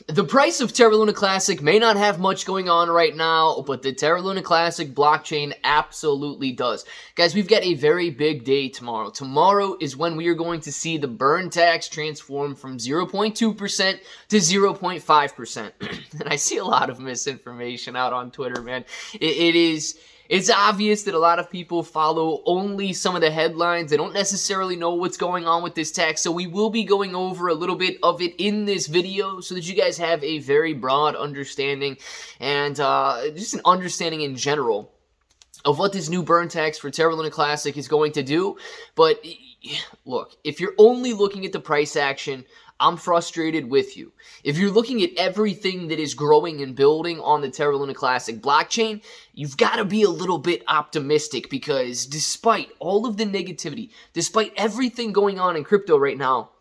The price of Terra Luna Classic may not have much going on right now, but the Terra Luna Classic blockchain absolutely does. Guys, we've got a very big day tomorrow. Tomorrow is when we are going to see the burn tax transform from 0.2% to 0.5%. And I see a lot of misinformation out on Twitter, man. It's obvious that a lot of people follow only some of the headlines. They don't necessarily know what's going on with this tax. So we will be going over a little bit of it in this video so that you guys have a very broad understanding and just an understanding in general of what this new burn tax for Terra Luna Classic is going to do. But look, if you're only looking at the price action, I'm frustrated with you. If you're looking at everything that is growing and building on the Terra Luna Classic blockchain, you've got to be a little bit optimistic because despite all of the negativity, despite everything going on in crypto right now,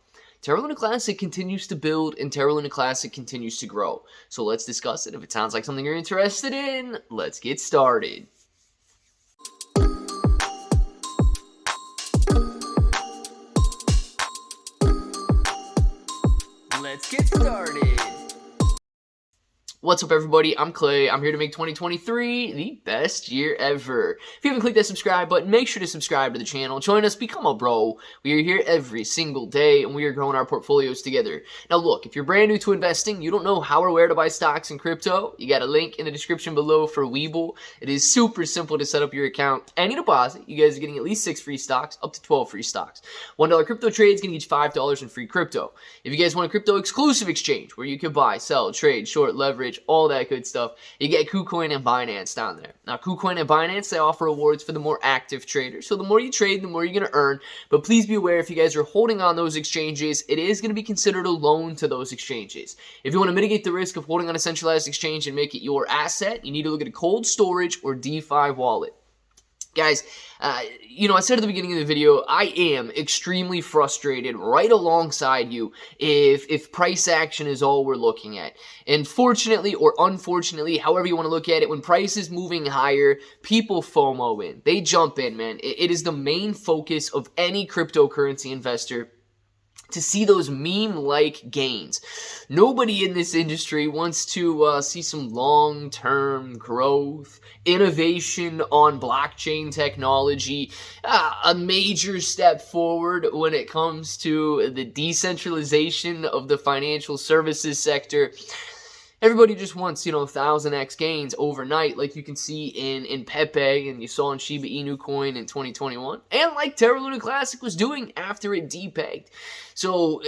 Terra Luna Classic continues to build and Terra Luna Classic continues to grow. So let's discuss it. If it sounds like something you're interested in, let's get started. Let's get started. What's up, everybody? I'm Clay. I'm here to make 2023 the best year ever. If you haven't clicked that subscribe button, make sure to subscribe to the channel. Join us, become a bro. We are here every single day, and we are growing our portfolios together. Now, look, if you're brand new to investing, you don't know how or where to buy stocks in crypto, you got a link in the description below for Webull. It is super simple to set up your account. Any deposit, you guys are getting at least 6 free stocks, up to 12 free stocks. $1 crypto trades can get you $5 in free crypto. If you guys want a crypto exclusive exchange where you can buy, sell, trade, short, leverage, all that good stuff, you get KuCoin and Binance down there. Now, KuCoin and Binance, they offer rewards for the more active traders. So the more you trade, the more you're going to earn. But please be aware, if you guys are holding on those exchanges, it is going to be considered a loan to those exchanges. If you want to mitigate the risk of holding on a centralized exchange and make it your asset, you need to look at a cold storage or DeFi wallet. Guys, I said at the beginning of the video, I am extremely frustrated right alongside you if price action is all we're looking at. And fortunately or unfortunately, however you want to look at it, when price is moving higher, people FOMO in. They jump in, man. It is the main focus of any cryptocurrency investor to see those meme-like gains. Nobody in this industry wants to see some long-term growth, innovation on blockchain technology, a major step forward when it comes to the decentralization of the financial services sector. Everybody just wants, 1,000x gains overnight, like you can see in Pepe and you saw in shibainu coin in 2021, and like Terra Luna Classic was doing after it depegged. So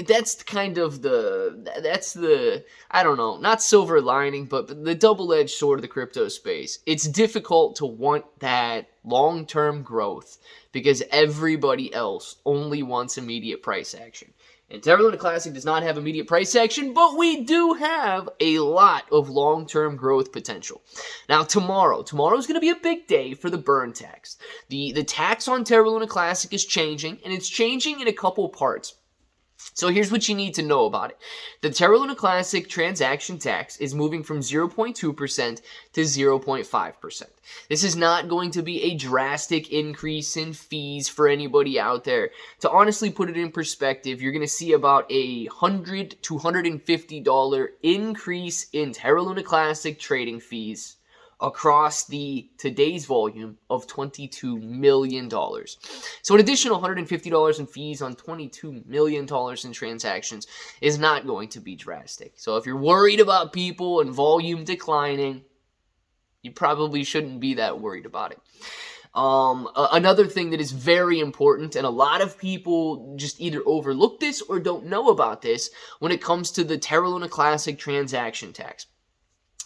that's kind of the I don't know, not silver lining, but the double-edged sword of the crypto space. It's difficult to want that long-term growth because everybody else only wants immediate price action. And Terra Luna Classic does not have immediate price action, but we do have a lot of long-term growth potential. Now, tomorrow is going to be a big day for the burn tax. The tax on Terra Luna Classic is changing, and it's changing in a couple parts. So here's what you need to know about it. The Terra Luna Classic transaction tax is moving from 0.2% to 0.5%. This is not going to be a drastic increase in fees for anybody out there. To honestly put it in perspective, you're going to see about a $100 to $150 increase in Terra Luna Classic trading fees across today's volume of $22 million. So an additional $150 in fees on $22 million in transactions is not going to be drastic. So if you're worried about people and volume declining, you probably shouldn't be that worried about it. Another thing that is very important, and a lot of people just either overlook this or don't know about this when it comes to the Terra Luna Classic transaction tax.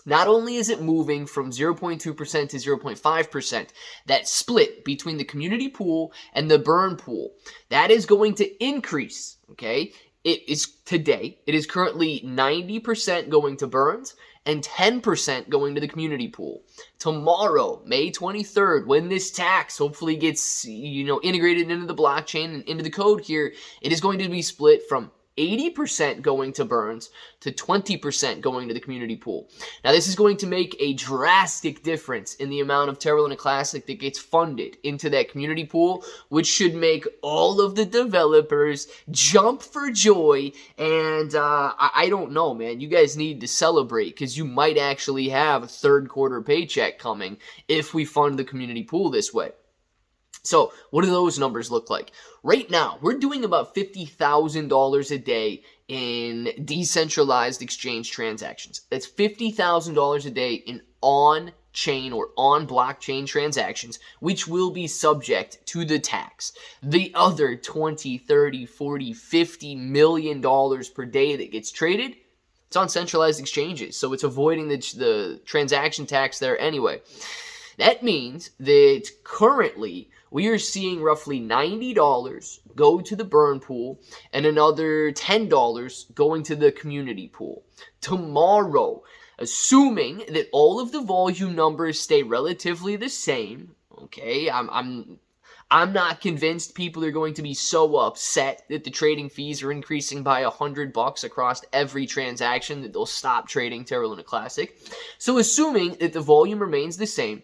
Not only is it moving from 0.2% to 0.5%, that split between the community pool and the burn pool, that is going to increase, okay? It is currently 90% going to burns and 10% going to the community pool. Tomorrow, May 23rd, when this tax hopefully gets, integrated into the blockchain and into the code here, it is going to be split from 80% going to burns to 20% going to the community pool. Now, this is going to make a drastic difference in the amount of Terra Luna Classic that gets funded into that community pool, which should make all of the developers jump for joy. And I don't know, man. You guys need to celebrate because you might actually have a third quarter paycheck coming if we fund the community pool this way. So what do those numbers look like? Right now, we're doing about $50,000 a day in decentralized exchange transactions. That's $50,000 a day in on-chain or on-blockchain transactions, which will be subject to the tax. The other $20, $30, $40, $50 million per day that gets traded, it's on centralized exchanges, so it's avoiding the transaction tax there anyway. That means that currently we are seeing roughly $90 go to the burn pool and another $10 going to the community pool. Tomorrow, assuming that all of the volume numbers stay relatively the same, okay, I'm not convinced people are going to be so upset that the trading fees are increasing by $100 across every transaction that they'll stop trading Terra Luna Classic. So assuming that the volume remains the same,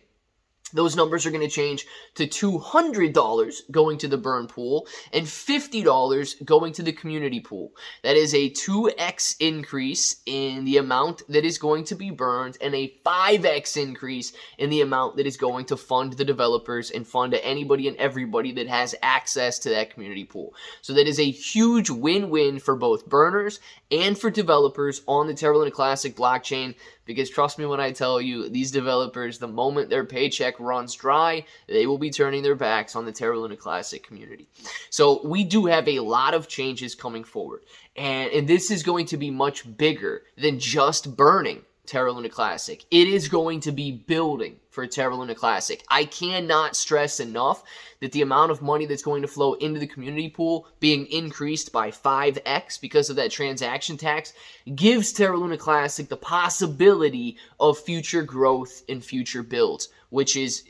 those numbers are going to change to $200 going to the burn pool and $50 going to the community pool. That is a 2x increase in the amount that is going to be burned and a 5x increase in the amount that is going to fund the developers and fund anybody and everybody that has access to that community pool. So that is a huge win-win for both burners and for developers on the Terra Luna Classic blockchain. Because trust me when I tell you, these developers, the moment their paycheck runs dry, they will be turning their backs on the Terra Luna Classic community. So we do have a lot of changes coming forward. And this is going to be much bigger than just burning Terra Luna Classic. It is going to be building for Terra Luna Classic. I cannot stress enough that the amount of money that's going to flow into the community pool being increased by 5x because of that transaction tax gives Terra Luna Classic the possibility of future growth and future builds, which is,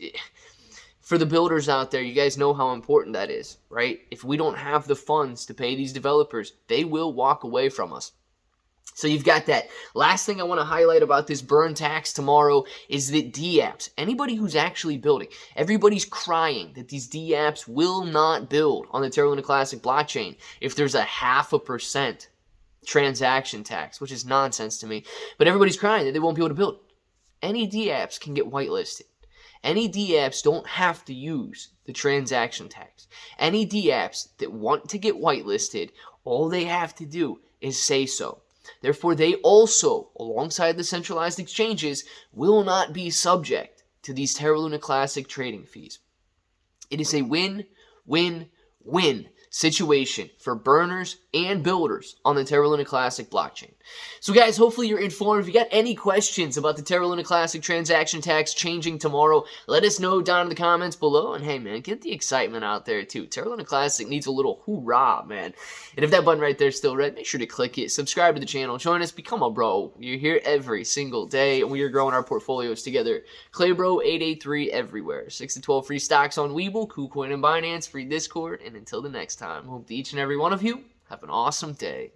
for the builders out there, you guys know how important that is, right? If we don't have the funds to pay these developers, they will walk away from us. So you've got that. Last thing I want to highlight about this burn tax tomorrow is that D-apps, anybody who's actually building, everybody's crying that these D-apps will not build on the Terra Luna Classic blockchain if there's a 0.5% transaction tax, which is nonsense to me. But everybody's crying that they won't be able to build. Any D-apps can get whitelisted. Any D-apps don't have to use the transaction tax. Any D-apps that want to get whitelisted, all they have to do is say so. Therefore, they also, alongside the centralized exchanges, will not be subject to these Terra Luna Classic trading fees. It is a win-win-win situation for burners and builders on the Terra Luna Classic blockchain. So guys, hopefully you're informed. If you got any questions about the Terra Luna Classic transaction tax changing tomorrow, let us know down in the comments below. And hey man, get the excitement out there too. Terra Luna Classic needs a little hoorah, man. And if that button right there is still red, make sure to click it, subscribe to the channel, join us, become a bro. You're here every single day and we are growing our portfolios together. ClayBro 883 everywhere. 6 to 12 free stocks on Webull, KuCoin and Binance, free Discord, and until the next time, hope that each and every one of you have an awesome day.